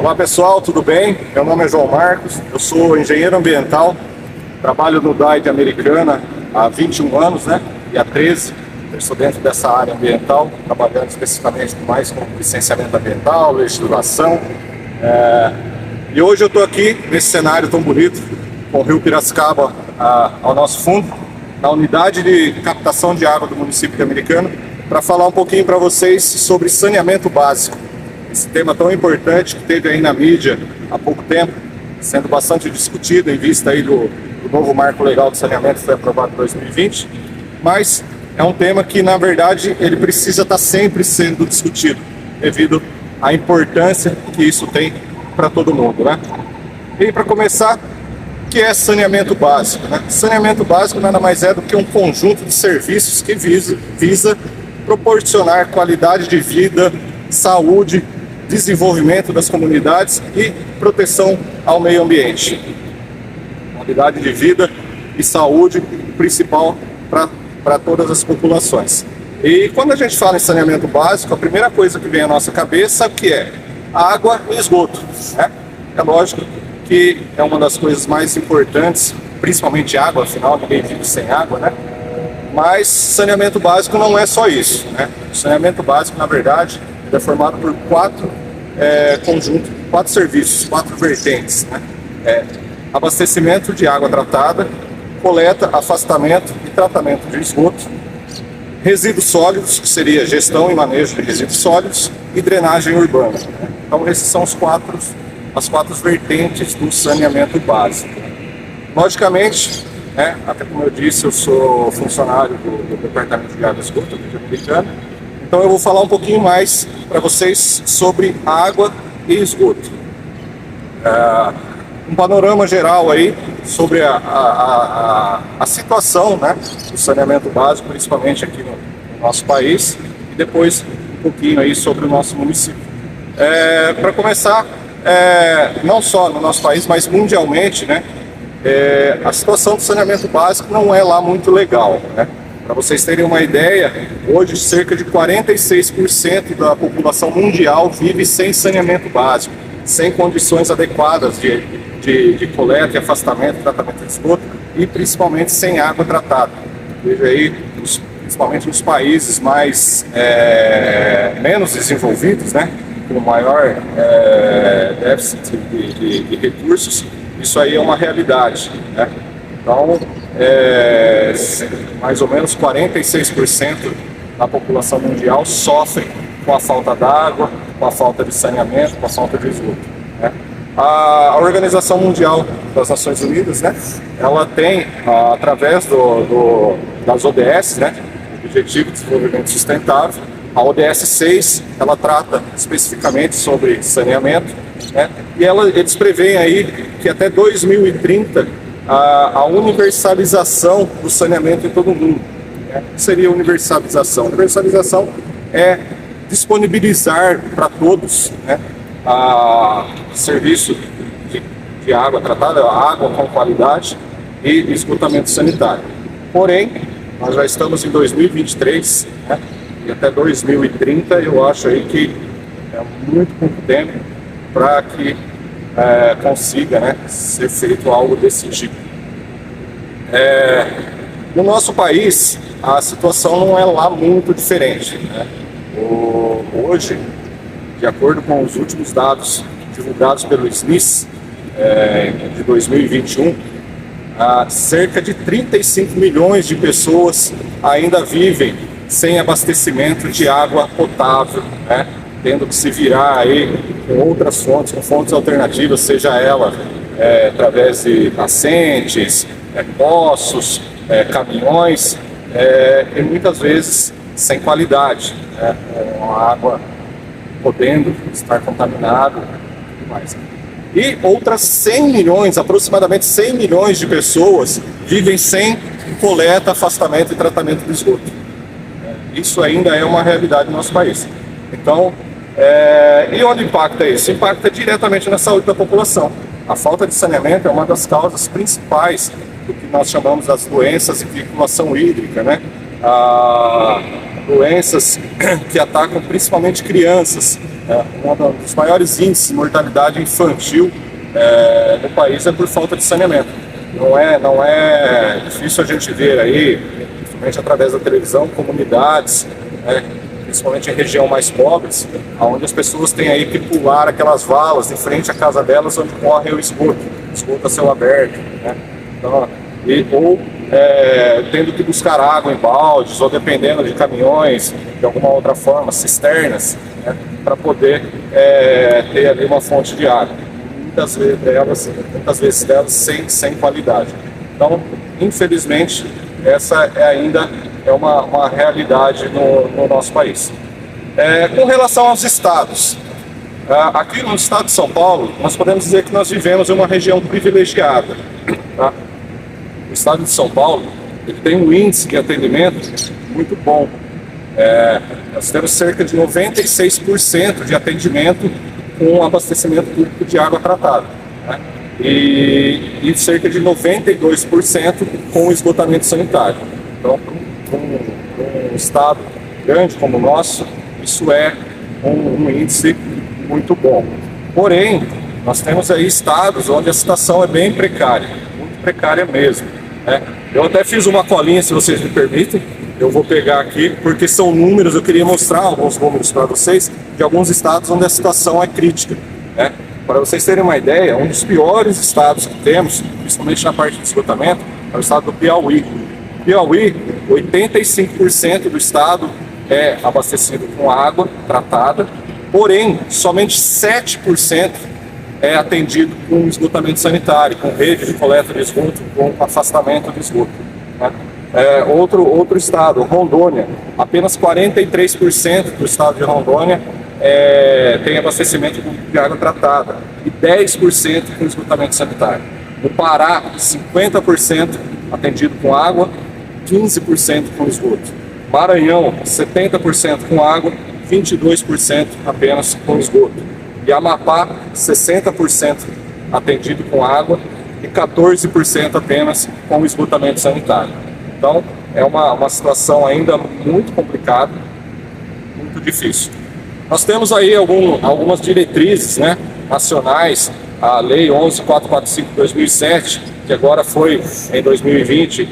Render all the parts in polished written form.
Olá pessoal, tudo bem? Meu nome é João Marcos, eu sou engenheiro ambiental, trabalho no DAI de Americana há 21 anos, né? E há 13 eu estou dentro dessa área ambiental, trabalhando especificamente mais com licenciamento ambiental, legislação. E hoje eu estou aqui nesse cenário tão bonito, com o rio Piracicaba ao nosso fundo, na unidade de captação de água do município de Americana, para falar um pouquinho para vocês sobre saneamento básico. Esse tema tão importante que teve aí na mídia há pouco tempo, sendo bastante discutido em vista aí do novo marco legal de saneamento que foi aprovado em 2020, mas é um tema que, na verdade, ele precisa estar sempre sendo discutido, devido à importância que isso tem para todo mundo, né? E para começar, o que é saneamento básico, né? Saneamento básico nada mais é do que um conjunto de serviços que visa proporcionar qualidade de vida, saúde, desenvolvimento das comunidades e proteção ao meio ambiente. Qualidade de vida e saúde principal para todas as populações. E quando a gente fala em saneamento básico, a primeira coisa que vem à nossa cabeça é o que é? Água e esgoto, né? É lógico que é uma das coisas mais importantes, principalmente água, afinal ninguém vive sem água, né? Mas saneamento básico não é só isso, né? O saneamento básico, na verdade, é formado por quatro serviços, quatro vertentes, né? Abastecimento de água tratada, coleta, afastamento e tratamento de esgoto, resíduos sólidos, que seria gestão e manejo de resíduos sólidos, e drenagem urbana, né? Então esses são as quatro vertentes do saneamento básico. Logicamente, né, até como eu disse, eu sou funcionário do Departamento de Água e Esgoto aqui de Americana, então eu vou falar um pouquinho mais para vocês sobre água e esgoto. Um panorama geral aí sobre a situação, né, do saneamento básico, principalmente aqui no nosso país, e depois um pouquinho aí sobre o nosso município. Para começar, não só no nosso país, mas mundialmente, né, a situação do saneamento básico não é lá muito legal, né? Para vocês terem uma ideia, hoje cerca de 46% da população mundial vive sem saneamento básico, sem condições adequadas de coleta e afastamento, tratamento de esgoto e principalmente sem água tratada. Veja aí, principalmente nos países menos desenvolvidos, né, com maior déficit de recursos, isso aí é uma realidade, né? Então, mais ou menos 46% da população mundial sofre com a falta d'água, com a falta de saneamento, com a falta de esgoto, né? A Organização Mundial das Nações Unidas, né, ela tem, através das ODS, né, Objetivo de Desenvolvimento Sustentável, a ODS 6, ela trata especificamente sobre saneamento, né, e eles preveem aí que até 2030 a universalização do saneamento em todo o mundo, né? O que seria universalização? Universalização é disponibilizar para todos, né, serviço de água tratada, água com qualidade e esgotamento sanitário. Porém, nós já estamos em 2023, né, e até 2030 eu acho aí que é muito pouco tempo para que consiga, né, ser feito algo desse tipo. No nosso país, a situação não é lá muito diferente, né? Hoje, de acordo com os últimos dados divulgados pelo SNIS de 2021, cerca de 35 milhões de pessoas ainda vivem sem abastecimento de água potável, né? Tendo que se virar aí com outras fontes, com fontes alternativas, seja ela através de nascentes, poços, caminhões, e muitas vezes sem qualidade, né? Com a água podendo estar contaminada e tudo mais. E outras 100 milhões, aproximadamente 100 milhões de pessoas vivem sem coleta, afastamento e tratamento de esgoto. Isso ainda é uma realidade no nosso país. Então, e onde impacta isso? Impacta diretamente na saúde da população. A falta de saneamento é uma das causas principais do que nós chamamos das doenças de vinculação hídrica, né? Doenças que atacam principalmente crianças, Um dos maiores índices de mortalidade infantil no país é por falta de saneamento. Não é difícil a gente ver aí, principalmente através da televisão, comunidades, principalmente em região mais pobres, onde as pessoas têm aí que pular aquelas valas em frente à casa delas onde corre o esgoto a céu aberto, né? Então, ou tendo que buscar água em baldes, ou dependendo de caminhões, de alguma outra forma, cisternas, né, para poder ter ali uma fonte de água. Muitas vezes delas sem qualidade. Então, infelizmente, essa ainda é uma realidade no nosso país. Com relação aos estados, aqui no estado de São Paulo, nós podemos dizer que nós vivemos em uma região privilegiada. Tá? O estado de São Paulo ele tem um índice de atendimento muito bom. Nós temos cerca de 96% de atendimento com abastecimento público de água tratada, né? E cerca de 92% com esgotamento sanitário. Então, para um estado grande como o nosso, isso é um índice muito bom. Porém, nós temos aí estados onde a situação é bem precária, muito precária mesmo, né? Eu até fiz uma colinha, se vocês me permitem, eu vou pegar aqui, porque são números, eu queria mostrar alguns números para vocês, de alguns estados onde a situação é crítica, né? Para vocês terem uma ideia, um dos piores estados que temos, principalmente na parte de esgotamento, é o estado do Piauí. Piauí, 85% do estado é abastecido com água tratada, porém, somente 7% é atendido com esgotamento sanitário, com rede de coleta de esgoto, com afastamento de esgoto, né? Outro estado, Rondônia, apenas 43% do estado de Rondônia tem abastecimento de água tratada e 10% com esgotamento sanitário. No Pará, 50% atendido com água, 15% com esgoto. Maranhão, 70% com água, 22% apenas com esgoto. E Amapá, 60% atendido com água e 14% apenas com esgotamento sanitário. Então, é uma situação ainda muito complicada, muito difícil. Nós temos aí algumas diretrizes, né, nacionais, a Lei 11.445 de 2007, que agora foi, em 2020,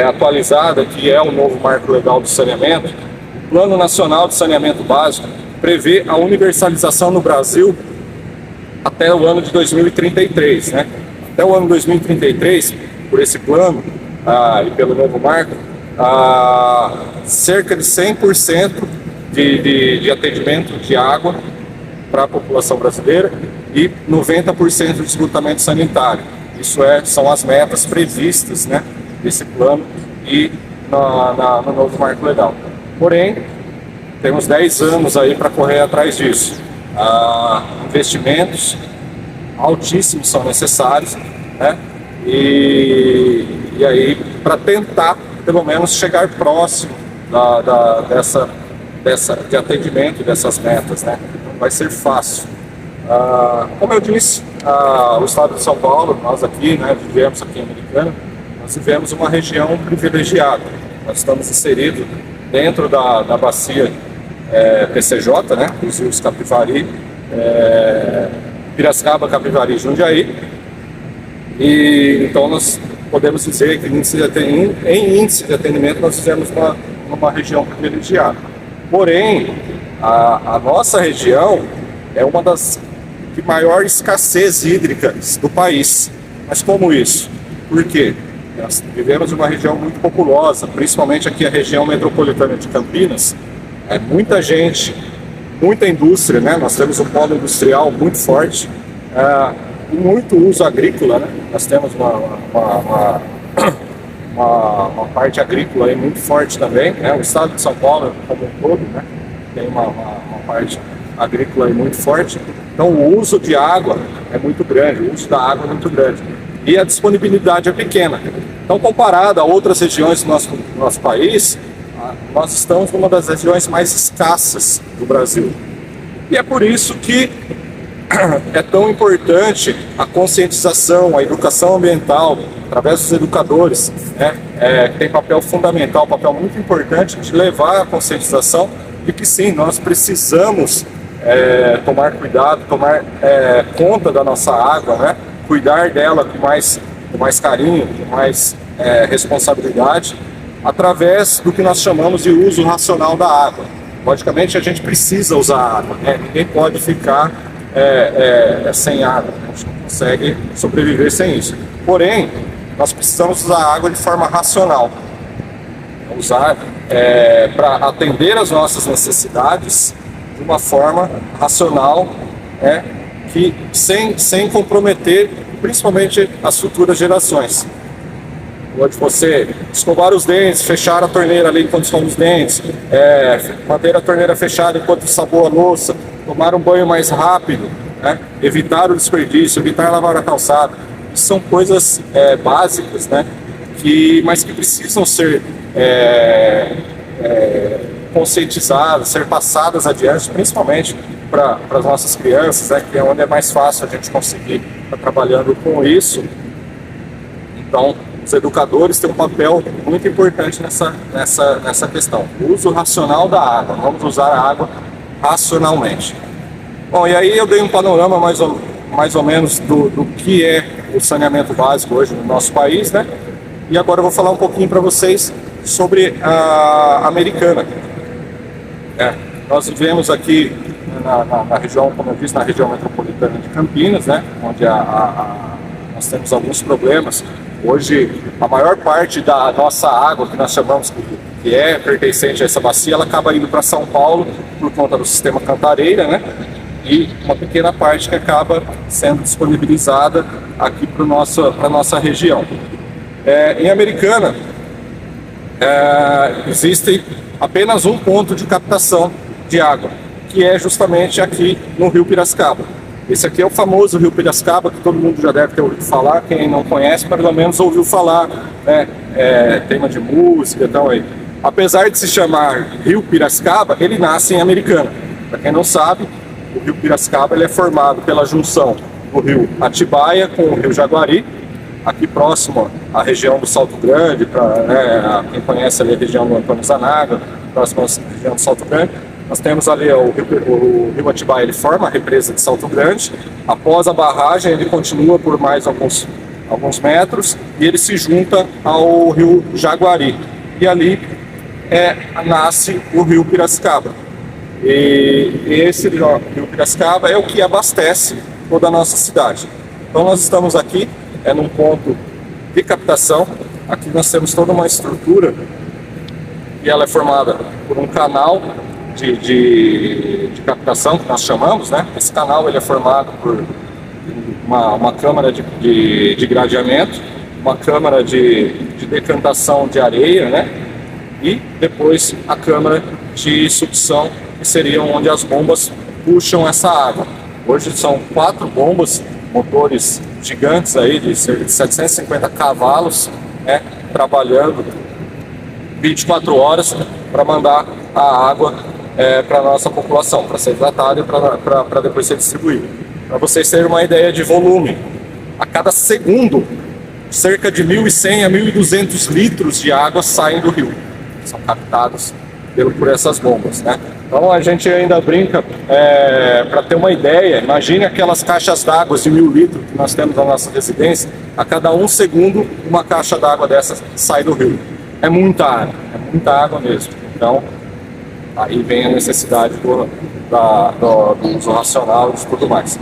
atualizada, que é o novo marco legal do saneamento. O Plano Nacional de Saneamento Básico prevê a universalização no Brasil até o ano de 2033, né? Até o ano de 2033, por esse plano e pelo novo marco, cerca de 100% de atendimento de água para a população brasileira e 90% de esgotamento sanitário. Isso são as metas previstas, né, nesse plano e no novo marco legal. Porém, temos 10 anos aí para correr atrás disso. Investimentos altíssimos são necessários, né? E aí, para tentar, pelo menos, chegar próximo de atendimento dessas metas, né? Não vai ser fácil. Como eu disse, o estado de São Paulo, nós aqui, né, vivemos aqui em Americana, nós vivemos uma região privilegiada. Nós estamos inseridos dentro da bacia PCJ, né, os rios Capivari, Piracicaba, Capivari e Jundiaí. E então nós podemos dizer que em índice de atendimento nós vivemos uma região privilegiada. Porém, a nossa região é uma das de maior escassez hídrica do país. Mas como isso? Por quê? Nós vivemos uma região muito populosa, principalmente aqui a região metropolitana de Campinas. Muita gente, muita indústria, né? Nós temos um polo industrial muito forte, muito uso agrícola, né? Nós temos uma parte agrícola aí muito forte também, né? O estado de São Paulo como um todo, né, tem uma parte agrícola aí muito forte. Então o uso de água é muito grande, o uso da água é muito grande e a disponibilidade é pequena. Então, comparado a outras regiões do nosso país, nós estamos numa das regiões mais escassas do Brasil. E é por isso que é tão importante a conscientização, a educação ambiental, através dos educadores, né, que tem papel fundamental, papel muito importante de levar a conscientização de que sim, nós precisamos tomar cuidado, tomar conta da nossa água, né? Cuidar dela com mais carinho, com mais responsabilidade, através do que nós chamamos de uso racional da água. Logicamente, a gente precisa usar água, né? Ninguém pode ficar sem água, a gente não consegue sobreviver sem isso. Porém, nós precisamos usar a água de forma racional, usar para atender as nossas necessidades de uma forma racional, que sem comprometer principalmente as futuras gerações. Pode você escovar os dentes, fechar a torneira ali enquanto escova os dentes, manter a torneira fechada enquanto saboa a louça, tomar um banho mais rápido, né? Evitar o desperdício, evitar lavar a calçada. Isso são coisas básicas, né? Mas que precisam ser conscientizadas, ser passadas adiante, principalmente para as nossas crianças, né? Que é onde é mais fácil a gente conseguir estar trabalhando com isso. Então, os educadores têm um papel muito importante nessa questão. O uso racional da água. Vamos usar a água racionalmente. Bom, e aí eu dei um panorama mais ou menos do que é o saneamento básico hoje no nosso país, né? E agora eu vou falar um pouquinho para vocês sobre a Americana. Nós vivemos aqui na região, como eu disse, na região metropolitana de Campinas, né? Onde nós temos alguns problemas. Hoje, a maior parte da nossa água, que nós chamamos que é pertencente a essa bacia, ela acaba indo para São Paulo por conta do sistema Cantareira, né? E uma pequena parte que acaba sendo disponibilizada aqui para a nossa região. Em Americana, existe apenas um ponto de captação de água, que é justamente aqui no Rio Piracicaba. Esse aqui é o famoso Rio Piracicaba, que todo mundo já deve ter ouvido falar. Quem não conhece, pelo menos ouviu falar, né? Tema de música e tal aí. Apesar de se chamar Rio Piracicaba, ele nasce em Americana. Para quem não sabe, o Rio Piracicaba ele é formado pela junção do Rio Atibaia com o Rio Jaguari, aqui próximo à região do Salto Grande, quem conhece ali a região do Antônio Zanaga, próximo à região do Salto Grande. Nós temos ali o Rio Atibaia, ele forma a represa de Salto Grande. Após a barragem, ele continua por mais alguns metros e ele se junta ao Rio Jaguari. E ali nasce o Rio Piracicaba. E esse Rio Piracicaba é o que abastece toda a nossa cidade. Então nós estamos aqui, num ponto de captação. Aqui nós temos toda uma estrutura e ela é formada por um canal de captação, que nós chamamos, né? Esse canal ele é formado por uma câmara de gradeamento, uma câmara de decantação de areia, né? E depois a câmara de sucção, que seria onde as bombas puxam essa água. Hoje são 4 bombas, motores gigantes aí de cerca de 750 cavalos, né? Trabalhando 24 horas para mandar a água para a nossa população, para ser tratada e para depois ser distribuída. Para vocês terem uma ideia de volume, a cada segundo, cerca de 1.100 a 1.200 litros de água saem do rio, são captados por essas bombas, né? Então a gente ainda brinca, para ter uma ideia, imagine aquelas caixas d'água de 1.000 litros que nós temos na nossa residência, a cada 1 segundo uma caixa d'água dessas sai do rio. É muita água mesmo. Então, aí vem a necessidade do uso racional e tudo mais.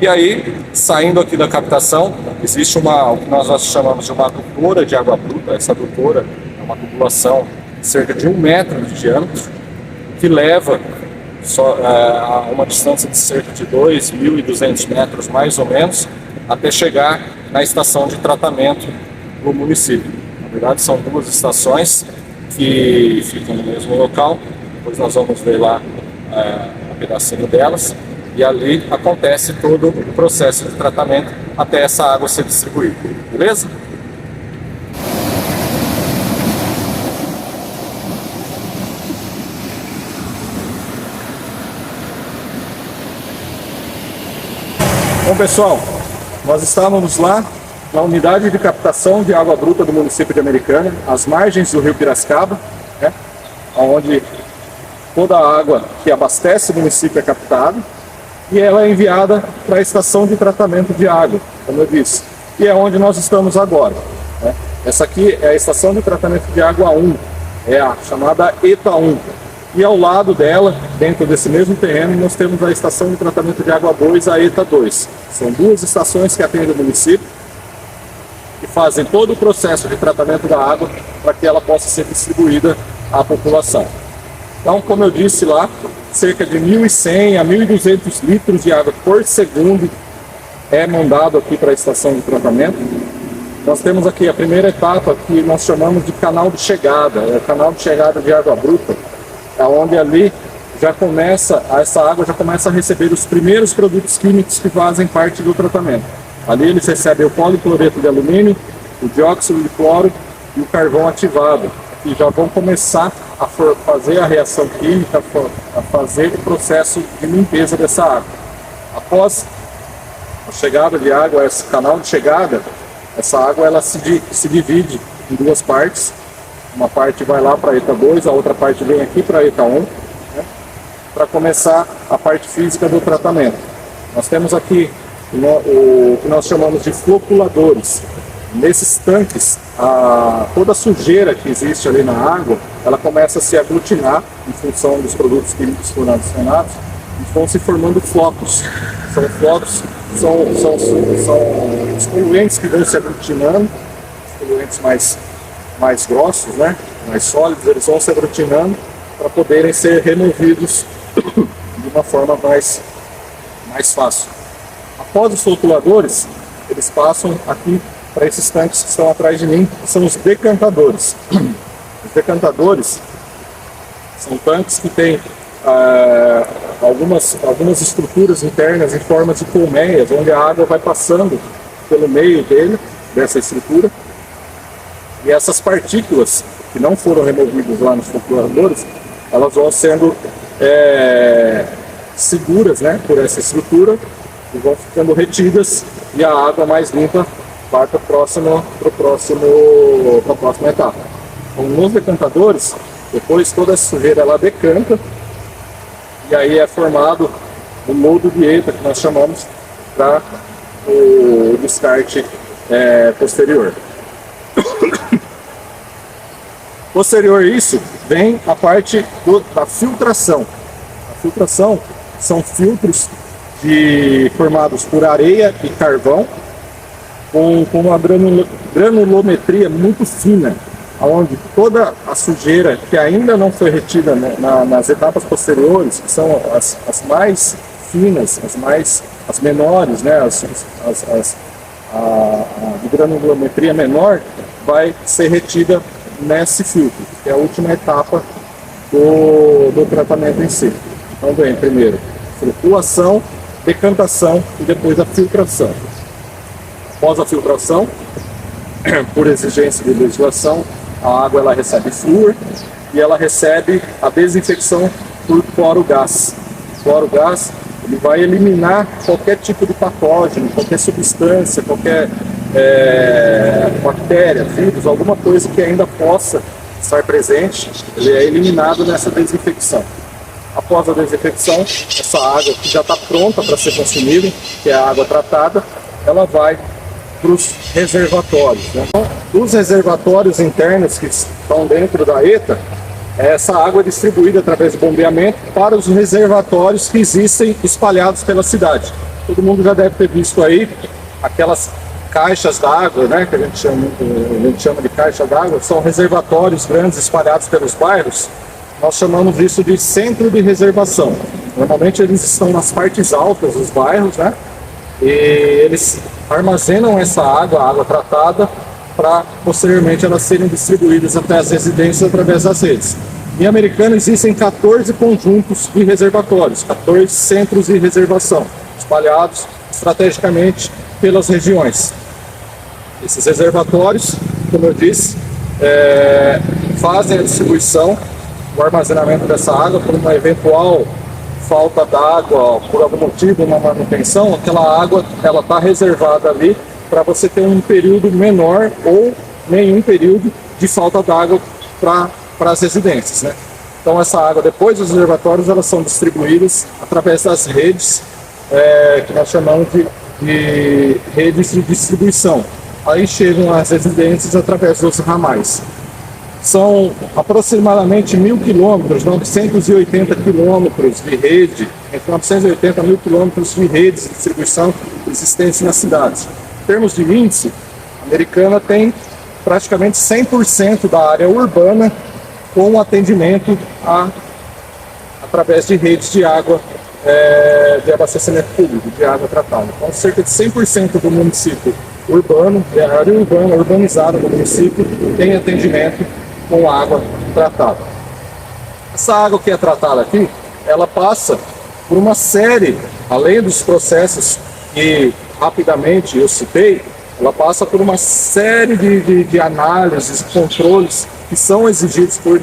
E aí, saindo aqui da captação, existe o que nós chamamos de uma adutora de água bruta. Essa adutora é uma tubulação de cerca de 1 metro de diâmetro, que leva a uma distância de cerca de 2.200 metros, mais ou menos, até chegar na estação de tratamento do município. Na verdade, são 2 estações que ficam no mesmo local. Depois nós vamos ver lá um pedacinho delas. E ali acontece todo o processo de tratamento até essa água ser distribuída. Beleza? Bom, pessoal, nós estávamos lá na unidade de captação de água bruta do município de Americana, às margens do Rio Piracicaba, né, onde toda a água que abastece o município é captada e ela é enviada para a estação de tratamento de água, como eu disse, e é onde nós estamos agora, né? Essa aqui é a estação de tratamento de água 1, é a chamada ETA 1. E ao lado dela, dentro desse mesmo terreno, nós temos a estação de tratamento de água 2, a ETA 2. São duas estações que atendem o município e fazem todo o processo de tratamento da água para que ela possa ser distribuída à população. Então, como eu disse lá, cerca de 1.100 a 1.200 litros de água por segundo é mandado aqui para a estação de tratamento. Nós temos aqui a primeira etapa que nós chamamos de canal de chegada, é o canal de chegada de água bruta, onde ali já começa, essa água já começa a receber os primeiros produtos químicos que fazem parte do tratamento. Ali eles recebem o policloreto de alumínio, o dióxido de cloro e o carvão ativado, que já vão começar a fazer a reação química, a fazer o processo de limpeza dessa água. Após a chegada de água, esse canal de chegada, essa água ela se divide em duas partes. Uma parte vai lá para a ETA 2, a outra parte vem aqui para a ETA 1, né, para começar a parte física do tratamento. Nós temos aqui o que nós chamamos de floculadores. Nesses tanques, toda a sujeira que existe ali na água, ela começa a se aglutinar em função dos produtos químicos foram adicionados e vão se formando flocos. São flocos, são os poluentes que vão se aglutinando, os poluentes mais grossos, né, mais sólidos, eles vão se aglutinando para poderem ser removidos de uma forma mais fácil. Após os floculadores, eles passam aqui para esses tanques que estão atrás de mim, que são os decantadores. Os decantadores são tanques que têm algumas estruturas internas em forma de colmeias, onde a água vai passando pelo meio dessa estrutura. E essas partículas que não foram removidas lá nos floculadores, elas vão sendo seguras, né, por essa estrutura e vão ficando retidas e a água mais limpa vai para a próxima etapa. Então, nos decantadores, depois toda essa sujeira ela decanta e aí é formado o lodo de ETA, que nós chamamos, para o descarte posterior. Posterior a isso, vem a parte da filtração. A filtração são filtros formados por areia e carvão, com uma granulometria muito fina, onde toda a sujeira que ainda não foi retida nas etapas posteriores, que são as mais finas, as menores, né, de granulometria menor, vai ser retida nesse filtro, que é a última etapa do tratamento em si. Então vem primeiro floculação, decantação e depois a filtração. Após a filtração, por exigência de legislação, a água ela recebe flúor e ela recebe a desinfecção por cloro-gás. O cloro-gás ele vai eliminar qualquer tipo de patógeno, qualquer substância, qualquer bactéria, vírus, alguma coisa que ainda possa estar presente, ele é eliminado nessa desinfecção. Após a desinfecção, essa água que já está pronta para ser consumida, que é a água tratada, ela vai para os reservatórios, né? Então, dos reservatórios internos que estão dentro da ETA, essa água é distribuída através de bombeamento para os reservatórios que existem espalhados pela cidade. Todo mundo já deve ter visto aí aquelas caixas d'água, né, que a gente chama de caixa d'água, são reservatórios grandes espalhados pelos bairros. Nós chamamos isso de centro de reservação. Normalmente eles estão nas partes altas dos bairros, né, e eles armazenam essa água, a água tratada, para posteriormente elas serem distribuídas até as residências através das redes. Em Americana existem 14 conjuntos de reservatórios, 14 centros de reservação, espalhados estrategicamente pelas regiões. Esses reservatórios, como eu disse, fazem a distribuição, o armazenamento dessa água por uma eventual falta d'água, por algum motivo, uma manutenção, aquela água ela está reservada ali para você ter um período menor ou nenhum período de falta d'água para as residências, né? Então essa água, depois dos reservatórios, elas são distribuídas através das redes, que nós chamamos de redes de distribuição. Aí chegam às residências através dos ramais. São aproximadamente 1.000 quilômetros, 980 quilômetros de rede, entre 980 a 1.000 quilômetros de redes de distribuição existentes nas cidades. Em termos de índice, a Americana tem praticamente 100% da área urbana com atendimento através de redes de água, de abastecimento público, de água tratada. Então, cerca de 100% do município urbano, da área urbana, urbanizada do município, tem atendimento com água tratada. Essa água que é tratada aqui, ela passa por uma série, além dos processos que rapidamente eu citei, ela passa por uma série de análises, controles que são exigidos por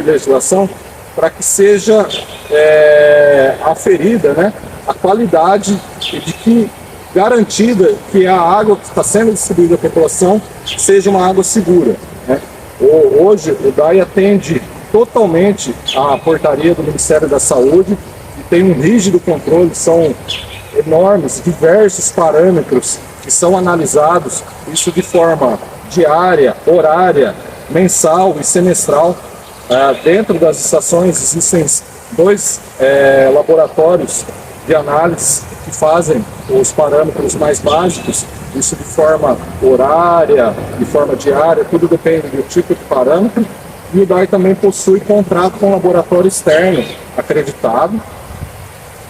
legislação para que seja aferida, né, a qualidade de que garantida que a água que está sendo distribuída à população seja uma água segura, né? Hoje o DAI atende totalmente à portaria do Ministério da Saúde e tem um rígido controle, são enormes, diversos parâmetros que são analisados, isso de forma diária, horária, mensal e semestral. Dentro das estações existem 2 laboratórios de análise que fazem os parâmetros mais básicos, isso de forma horária, de forma diária, tudo depende do tipo de parâmetro. E o DAI também possui contrato com um laboratório externo acreditado,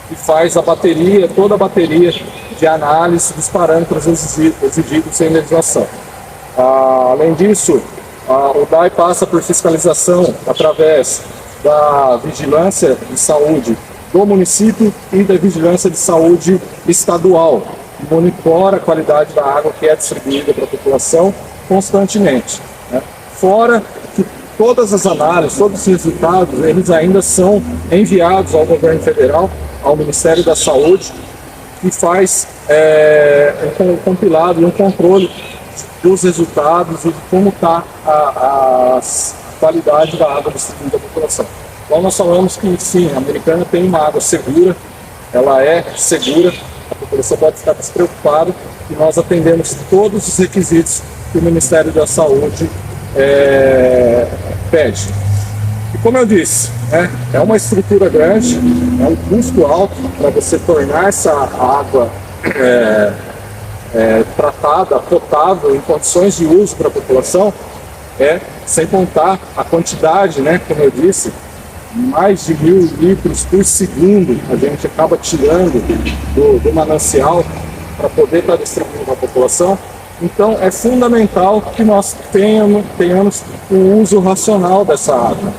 que faz toda a bateria de análise dos parâmetros exigidos em legislação. Além disso, o DAI passa por fiscalização através da vigilância de saúde do município e da vigilância de saúde estadual, que monitora a qualidade da água que é distribuída para a população constantemente, né? Fora que todas as análises, todos os resultados, eles ainda são enviados ao governo federal, ao Ministério da Saúde, que faz um compilado e um controle dos resultados e de como está a qualidade da água distribuída à população. Então nós falamos que sim, a Americana tem uma água segura, ela é segura, a população pode ficar despreocupada e nós atendemos todos os requisitos que o Ministério da Saúde pede. E como eu disse, é uma estrutura grande, é um custo alto para você tornar essa água tratada, potável, em condições de uso para a população, sem contar a quantidade, né, como eu disse, mais de 1.000 litros por segundo a gente acaba tirando do manancial para poder estar distribuindo para a população. Então é fundamental que nós tenhamos um uso racional dessa água.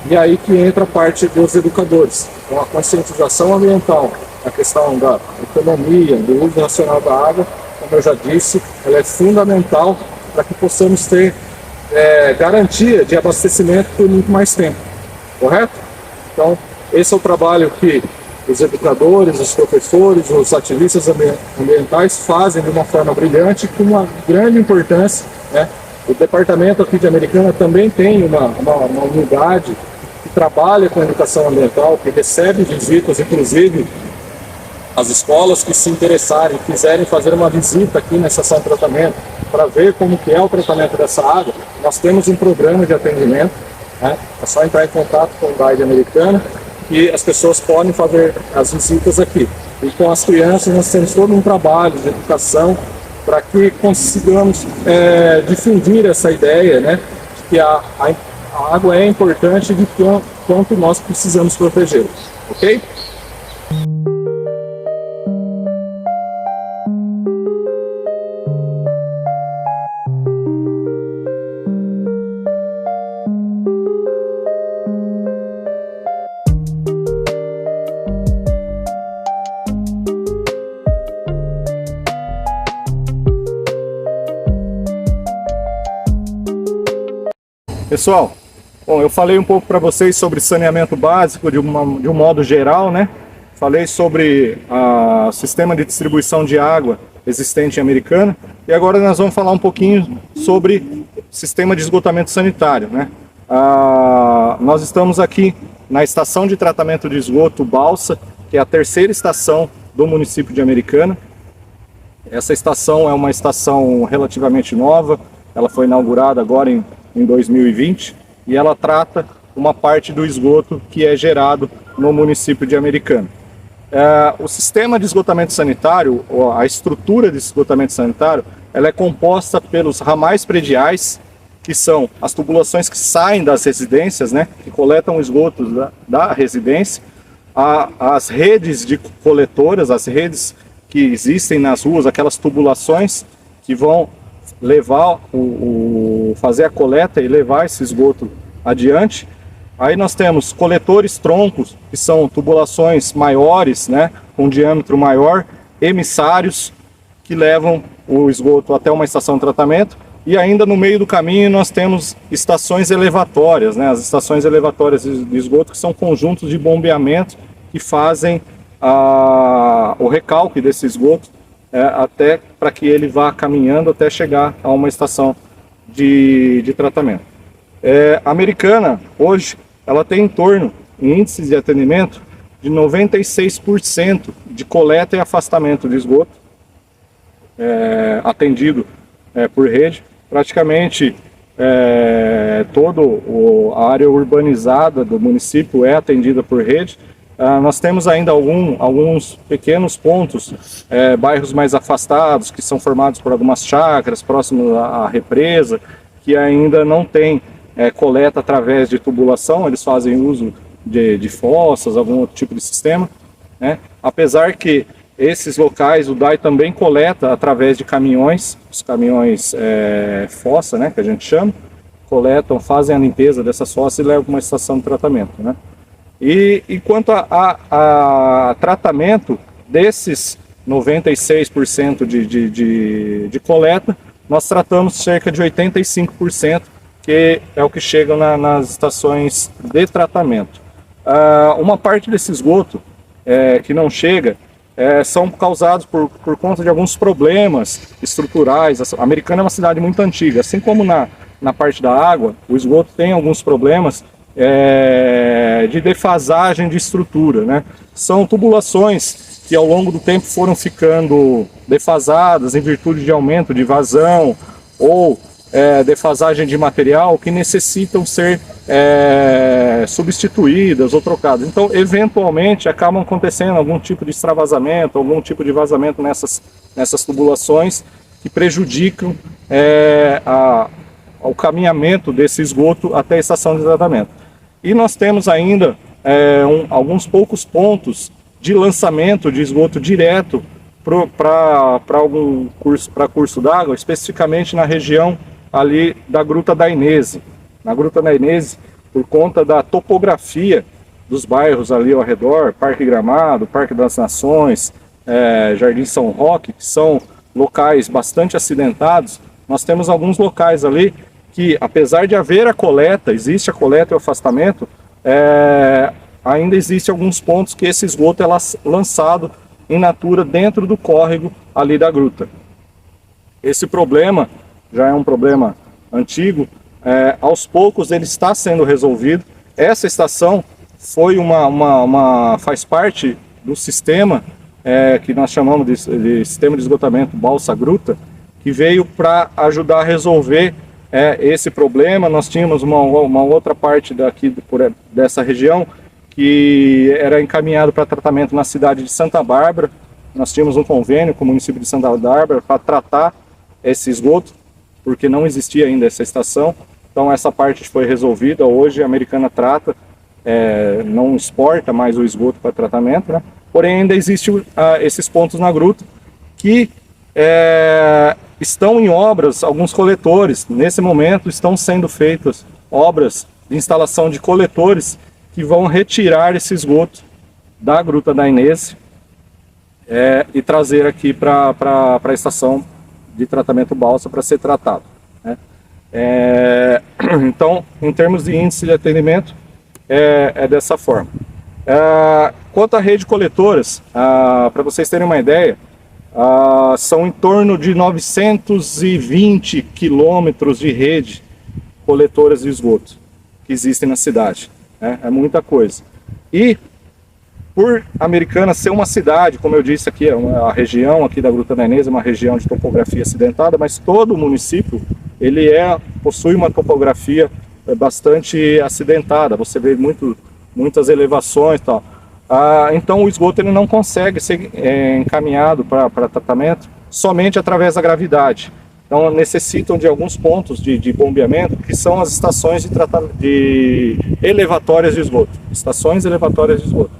E aí que entra a parte dos educadores. Então a conscientização ambiental, a questão da economia, do uso racional da água, como eu já disse, ela é fundamental para que possamos ter garantia de abastecimento por muito mais tempo. Correto? Então, esse é o trabalho que os educadores, os professores, os ativistas ambientais fazem de uma forma brilhante, com uma grande importância, né? O departamento aqui de Americana também tem uma unidade que trabalha com educação ambiental, que recebe visitas, inclusive as escolas que se interessarem, quiserem fazer uma visita aqui na estação de tratamento para ver como que é o tratamento dessa água. Nós temos um programa de atendimento, né? É só entrar em contato com o DAI de Americana e as pessoas podem fazer as visitas aqui. E com as crianças nós temos todo um trabalho de educação para que consigamos difundir essa ideia, né, de que a água é importante e de quanto nós precisamos protegê-la, ok? Pessoal, bom, eu falei um pouco para vocês sobre saneamento básico de um modo geral, né? Falei sobre o sistema de distribuição de água existente em Americana e agora nós vamos falar um pouquinho sobre sistema de esgotamento sanitário, né? Nós estamos aqui na estação de tratamento de esgoto Balsa, que é a terceira estação do município de Americana. Essa estação é uma estação relativamente nova, ela foi inaugurada agora em 2020 e ela trata uma parte do esgoto que é gerado no município de Americana. O sistema de esgotamento sanitário, a estrutura de esgotamento sanitário, ela é composta pelos ramais prediais, que são as tubulações que saem das residências, né, que coletam o esgoto da residência, as redes de coletoras, as redes que existem nas ruas, aquelas tubulações que vão levar fazer a coleta e levar esse esgoto adiante. Aí nós temos coletores troncos, que são tubulações maiores, né, com diâmetro maior, emissários, que levam o esgoto até uma estação de tratamento. E ainda no meio do caminho nós temos estações elevatórias, né, as estações elevatórias de esgoto, que são conjuntos de bombeamento que fazem o recalque desse esgoto até para que ele vá caminhando até chegar a uma estação de tratamento. A Americana, hoje, ela tem em torno, em índices de atendimento, de 96% de coleta e afastamento de esgoto atendido por rede. Praticamente toda a área urbanizada do município é atendida por rede. Nós temos ainda alguns pequenos pontos, bairros mais afastados, que são formados por algumas chácaras próximos à represa, que ainda não tem coleta através de tubulação, eles fazem uso de fossas, algum outro tipo de sistema, né? Apesar que esses locais o DAI também coleta através de caminhões, os caminhões fossa, né, que a gente chama, coletam, fazem a limpeza dessas fossas e levam para uma estação de tratamento, né? E quanto a tratamento desses 96% de coleta, nós tratamos cerca de 85%, que é o que chega nas estações de tratamento. Uma parte desse esgoto que não chega são causados por conta de alguns problemas estruturais. A Americana é uma cidade muito antiga, assim como na parte da água, o esgoto tem alguns problemas de defasagem de estrutura, né? São tubulações que ao longo do tempo foram ficando defasadas em virtude de aumento de vazão ou defasagem de material que necessitam ser substituídas ou trocadas. Então, eventualmente, acabam acontecendo algum tipo de extravasamento, algum tipo de vazamento nessas tubulações que prejudicam o caminhamento desse esgoto até a estação de tratamento. E nós temos ainda alguns poucos pontos de lançamento de esgoto direto para curso d'água, especificamente na região ali da Gruta da Inese. Na Gruta da Inese, por conta da topografia dos bairros ali ao redor, Parque Gramado, Parque das Nações, Jardim São Roque, que são locais bastante acidentados, nós temos alguns locais ali que, apesar de haver a coleta, existe a coleta e o afastamento, ainda existe alguns pontos que esse esgoto é lançado in natura dentro do córrego ali da gruta. Esse problema já é um problema antigo, aos poucos ele está sendo resolvido. Essa estação foi faz parte do sistema que nós chamamos de sistema de esgotamento Balsa Gruta, que veio para ajudar a resolver esse problema. Nós tínhamos uma outra parte dessa região que era encaminhado para tratamento na cidade de Santa Bárbara. Nós tínhamos um convênio com o município de Santa Bárbara para tratar esse esgoto, porque não existia ainda essa estação. Então essa parte foi resolvida. Hoje a Americana trata, não exporta mais o esgoto para tratamento, né? Porém ainda existem esses pontos na gruta que estão em obras, alguns coletores. Nesse momento estão sendo feitas obras de instalação de coletores que vão retirar esse esgoto da Gruta da Inese e trazer aqui para a estação de tratamento Balsa para ser tratado, né? Então, em termos de índice de atendimento, é dessa forma. Quanto à rede de coletoras, para vocês terem uma ideia, são em torno de 920 quilômetros de rede coletoras de esgoto que existem na cidade. né? É muita coisa. E por Americana ser uma cidade, como eu disse aqui, a região aqui da Gruta da Inês é uma região de topografia acidentada, mas todo o município ele possui uma topografia bastante acidentada. Você vê muitas elevações e tal. Então o esgoto ele não consegue ser encaminhado para tratamento somente através da gravidade. Então necessitam de alguns pontos de bombeamento, que são as estações de elevatórias de esgoto. Estações elevatórias de esgoto.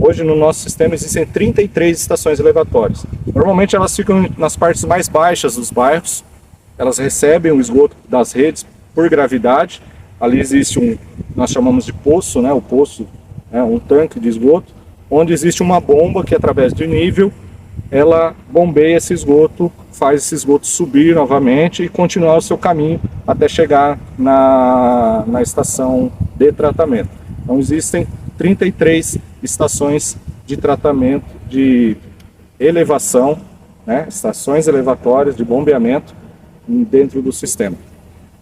Hoje no nosso sistema existem 33 estações elevatórias. Normalmente elas ficam nas partes mais baixas dos bairros. Elas recebem o esgoto das redes por gravidade. Ali existe nós chamamos de poço, né? O poço é um tanque de esgoto, onde existe uma bomba que através de nível ela bombeia esse esgoto, faz esse esgoto subir novamente e continuar o seu caminho até chegar na estação de tratamento. Então existem 33 estações de tratamento de elevação, né? Estações elevatórias de bombeamento dentro do sistema.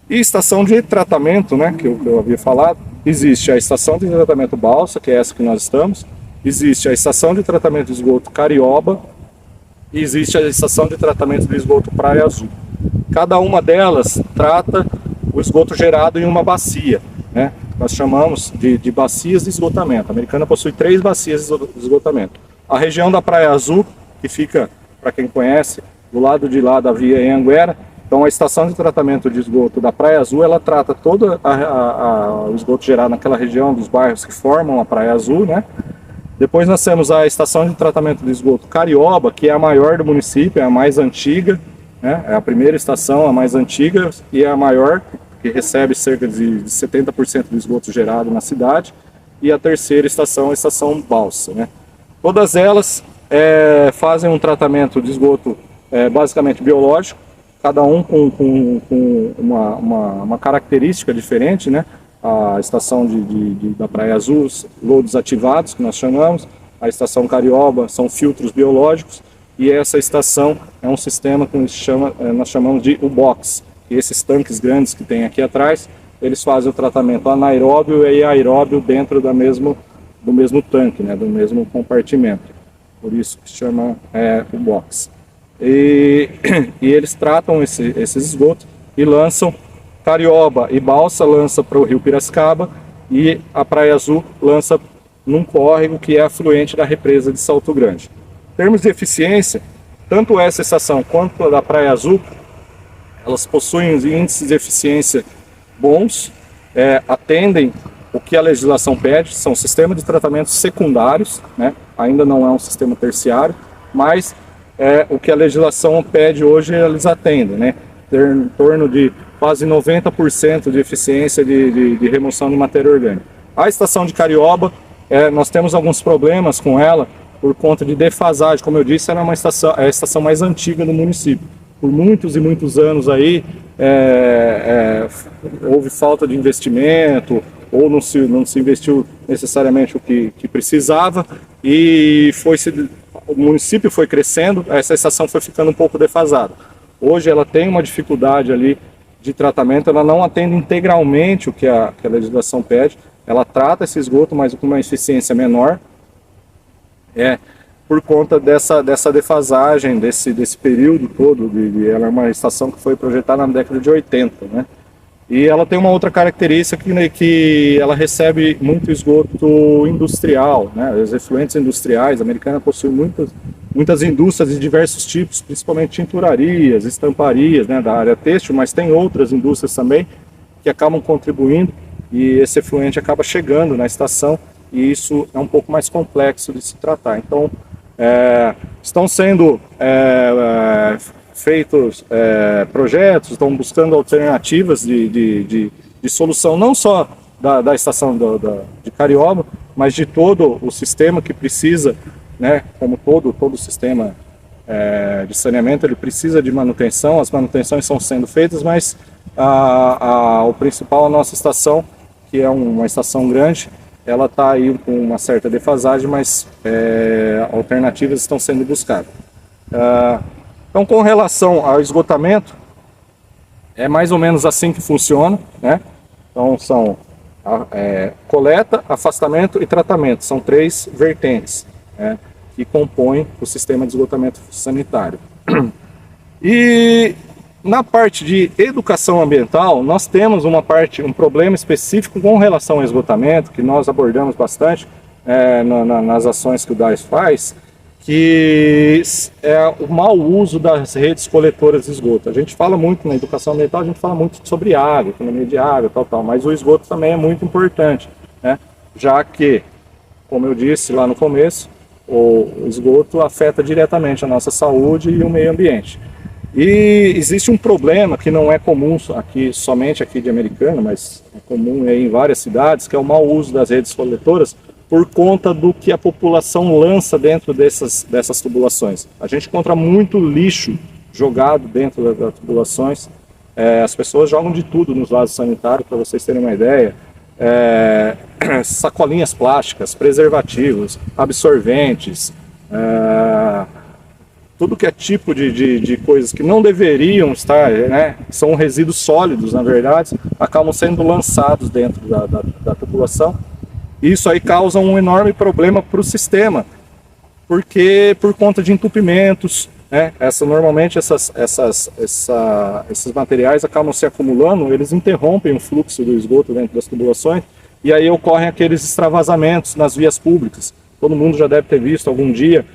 E estação de tratamento, né, que eu havia falado, existe a estação de tratamento Balsa, que é essa que nós estamos, existe a estação de tratamento de esgoto Carioba, e existe a estação de tratamento de esgoto Praia Azul. Cada uma delas trata o esgoto gerado em uma bacia, né? Nós chamamos de bacias de esgotamento. A Americana possui 3 bacias de esgotamento. A região da Praia Azul, que fica, para quem conhece, do lado de lá da Via Anhanguera. Então a estação de tratamento de esgoto da Praia Azul, ela trata todo o esgoto gerado naquela região dos bairros que formam a Praia Azul, né? Depois nós temos a estação de tratamento de esgoto Carioba, que é a maior do município, é a mais antiga, né? É a primeira estação, a mais antiga e é a maior, que recebe cerca de 70% do esgoto gerado na cidade. E a terceira estação é a estação Balsa, né? Todas elas fazem um tratamento de esgoto basicamente biológico, cada um com uma característica diferente, né? A estação da Praia Azul, lodos ativados, que nós chamamos, a estação Carioba são filtros biológicos, e essa estação é um sistema que nós chamamos de U-Box, e esses tanques grandes que tem aqui atrás, eles fazem o tratamento anaeróbio e aeróbio dentro do mesmo tanque, né? Do mesmo compartimento, por isso que se chama U-Box. E eles tratam esses esgotos e lançam Carioba e Balsa lança para o Rio Piracicaba e a Praia Azul lança num córrego que é afluente da represa de Salto Grande. Em termos de eficiência, tanto essa estação quanto a da Praia Azul, elas possuem índices de eficiência bons, atendem o que a legislação pede, são sistemas de tratamento secundários, né? Ainda não é um sistema terciário, mas o que a legislação pede hoje eles atendem, né? Ter em torno de quase 90% de eficiência de remoção de matéria orgânica. A estação de Carioba, nós temos alguns problemas com ela por conta de defasagem. Como eu disse, ela é a estação mais antiga do município. Por muitos e muitos anos aí, houve falta de investimento, ou não se investiu necessariamente o que precisava, e o município foi crescendo, essa estação foi ficando um pouco defasada. Hoje ela tem uma dificuldade ali de tratamento, ela não atende integralmente o que a legislação pede, ela trata esse esgoto, mas com uma eficiência menor, por conta dessa defasagem, desse período todo. Ela é uma estação que foi projetada na década de 80, né? E ela tem uma outra característica que ela recebe muito esgoto industrial, né? Os efluentes industriais. A Americana possui muitas indústrias de diversos tipos, principalmente tinturarias, estamparias, né, da área têxtil, mas tem outras indústrias também que acabam contribuindo, e esse efluente acaba chegando na estação, e isso é um pouco mais complexo de se tratar. Então, estão sendo feitos projetos, estão buscando alternativas de solução, não só da estação de Carioba, mas de todo o sistema que precisa, né, como todo sistema de saneamento, ele precisa de manutenção. As manutenções estão sendo feitas, mas o principal, a nossa estação, que é uma estação grande, ela está aí com uma certa defasagem, mas alternativas estão sendo buscadas. Então, com relação ao esgotamento, é mais ou menos assim que funciona, né? Então, são Coleta, afastamento e tratamento. São 3 vertentes, né, que compõem o sistema de esgotamento sanitário. E na parte de educação ambiental, nós temos um problema específico com relação ao esgotamento, que nós abordamos bastante nas ações que o DAES faz, que é o mau uso das redes coletoras de esgoto. A gente fala muito na educação ambiental, a gente fala muito sobre água, economia de água, tal, mas o esgoto também é muito importante, né? Já que, como eu disse lá no começo, o esgoto afeta diretamente a nossa saúde e o meio ambiente. E existe um problema que não é comum somente aqui de Americana, mas é comum em várias cidades, que é o mau uso das redes coletoras por conta do que a população lança dentro dessas tubulações. A gente encontra muito lixo jogado dentro das tubulações. As pessoas jogam de tudo nos vasos sanitários, para vocês terem uma ideia. Sacolinhas plásticas, preservativos, absorventes, tudo que é tipo de coisas que não deveriam estar, né, são resíduos sólidos, na verdade, acabam sendo lançados dentro da tubulação. Isso aí causa um enorme problema para o sistema, porque por conta de entupimentos, né, normalmente esses materiais acabam se acumulando, eles interrompem o fluxo do esgoto dentro das tubulações, e aí ocorrem aqueles extravasamentos nas vias públicas. Todo mundo já deve ter visto algum dia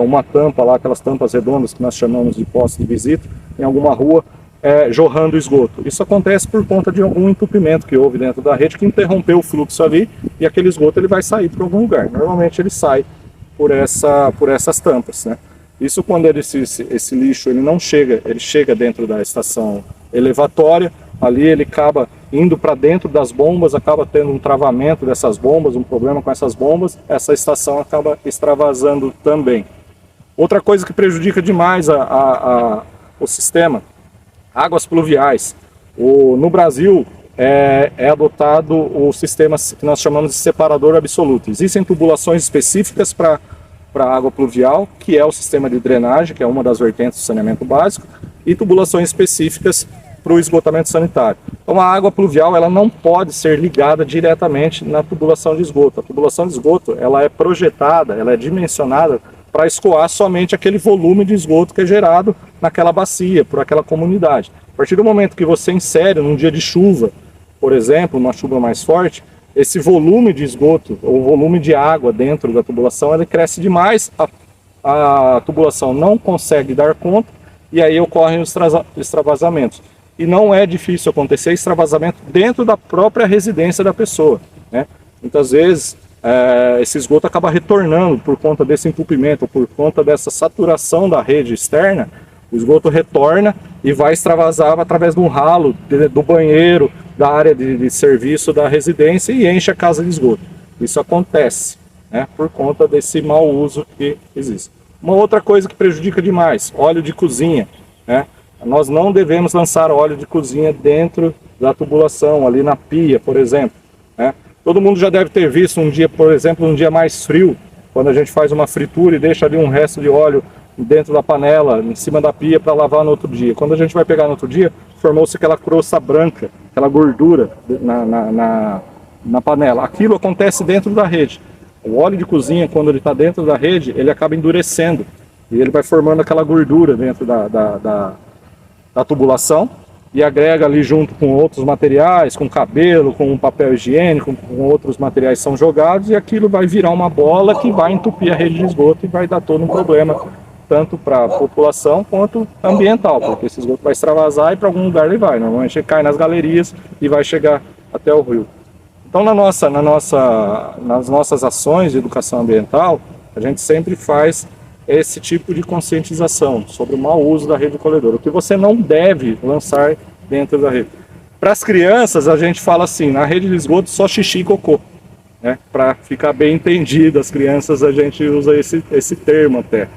uma tampa lá, aquelas tampas redondas que nós chamamos de poste de visita, em alguma rua, jorrando esgoto. Isso acontece por conta de algum entupimento que houve dentro da rede, que interrompeu o fluxo ali, e aquele esgoto ele vai sair para algum lugar. Normalmente ele sai por essas tampas, né? Isso quando esse lixo ele não chega, ele chega dentro da estação elevatória, ali ele acaba indo para dentro das bombas, acaba tendo um travamento dessas bombas, um problema com essas bombas, essa estação acaba extravasando também. Outra coisa que prejudica demais o sistema, águas pluviais. No Brasil é adotado o sistema que nós chamamos de separador absoluto. Existem tubulações específicas para água pluvial, que é o sistema de drenagem, que é uma das vertentes do saneamento básico, e tubulações específicas para o esgotamento sanitário. Então a água pluvial ela não pode ser ligada diretamente na tubulação de esgoto. A tubulação de esgoto ela é projetada, ela é dimensionada para escoar somente aquele volume de esgoto que é gerado naquela bacia, por aquela comunidade. A partir do momento que você insere num dia de chuva, por exemplo, uma chuva mais forte, esse volume de esgoto, ou volume de água dentro da tubulação, ele cresce demais, a tubulação não consegue dar conta, e aí ocorrem os extravasamentos. E não é difícil acontecer extravasamento dentro da própria residência da pessoa, né? Muitas vezes esse esgoto acaba retornando por conta desse entupimento, por conta dessa saturação da rede externa, o esgoto retorna e vai extravasar através de um ralo do banheiro, da área de serviço da residência e enche a casa de esgoto. Isso acontece, né, por conta desse mau uso que existe. Uma outra coisa que prejudica demais, óleo de cozinha, né? Nós não devemos lançar óleo de cozinha dentro da tubulação, ali na pia, por exemplo, né? Todo mundo já deve ter visto um dia, por exemplo, um dia mais frio, quando a gente faz uma fritura e deixa ali um resto de óleo dentro da panela, em cima da pia para lavar no outro dia. Quando a gente vai pegar no outro dia, formou-se aquela crosta branca, aquela gordura na panela. Aquilo acontece dentro da rede. O óleo de cozinha, quando ele está dentro da rede, ele acaba endurecendo e ele vai formando aquela gordura dentro da tubulação e agrega ali junto com outros materiais, com cabelo, com papel higiênico, com outros materiais que são jogados, e aquilo vai virar uma bola que vai entupir a rede de esgoto e vai dar todo um problema, tanto para a população quanto ambiental, porque esse esgoto vai extravasar e para algum lugar ele vai. Normalmente ele cai nas galerias e vai chegar até o rio. Então nas nossas ações de educação ambiental, a gente sempre faz esse tipo de conscientização sobre o mau uso da rede colhedora, o que você não deve lançar dentro da rede. Para as crianças, a gente fala assim, na rede de esgoto só xixi e cocô, né? Para ficar bem entendido, as crianças a gente usa esse termo até,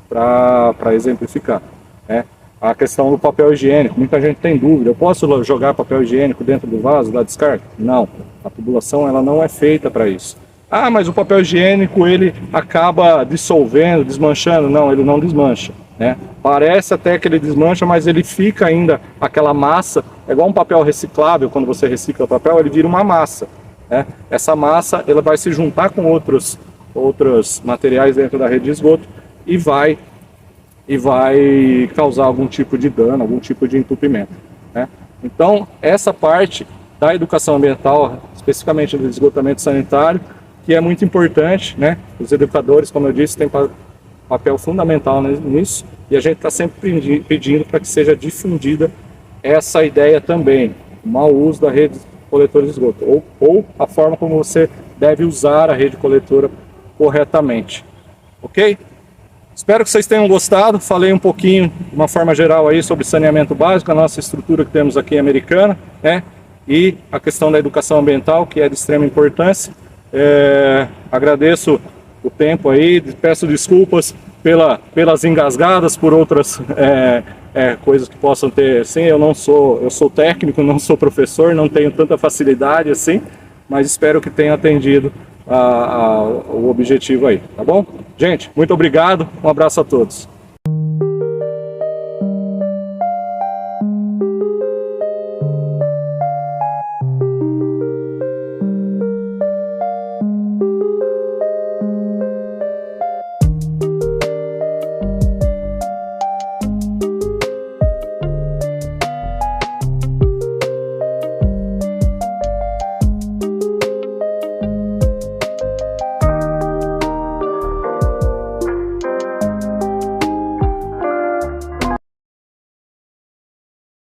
para exemplificar, né? A questão do papel higiênico, muita gente tem dúvida, eu posso jogar papel higiênico dentro do vaso da descarga? Não, a tubulação ela não é feita para isso. Ah, mas o papel higiênico ele acaba dissolvendo, desmanchando. Não, ele não desmancha, né? Parece até que ele desmancha, mas ele fica ainda aquela massa, é igual um papel reciclável. Quando você recicla o papel, ele vira uma massa, né? Essa massa ela vai se juntar com outros materiais dentro da rede de esgoto e vai causar algum tipo de dano, algum tipo de entupimento, né? Então, essa parte da educação ambiental, especificamente do esgotamento sanitário, que é muito importante, né? Os educadores, como eu disse, têm papel fundamental nisso, e a gente está sempre pedindo para que seja difundida essa ideia também, o mau uso da rede coletora de esgoto, ou a forma como você deve usar a rede coletora corretamente, ok? Espero que vocês tenham gostado. Falei um pouquinho, de uma forma geral, aí sobre saneamento básico, a nossa estrutura que temos aqui em Americana, né? E a questão da educação ambiental, que é de extrema importância. Agradeço o tempo aí, peço desculpas pelas engasgadas, por outras coisas que possam ter, assim. Eu sou técnico, não sou professor, não tenho tanta facilidade assim, mas espero que tenha atendido o objetivo aí, tá bom? Gente, muito obrigado, um abraço a todos.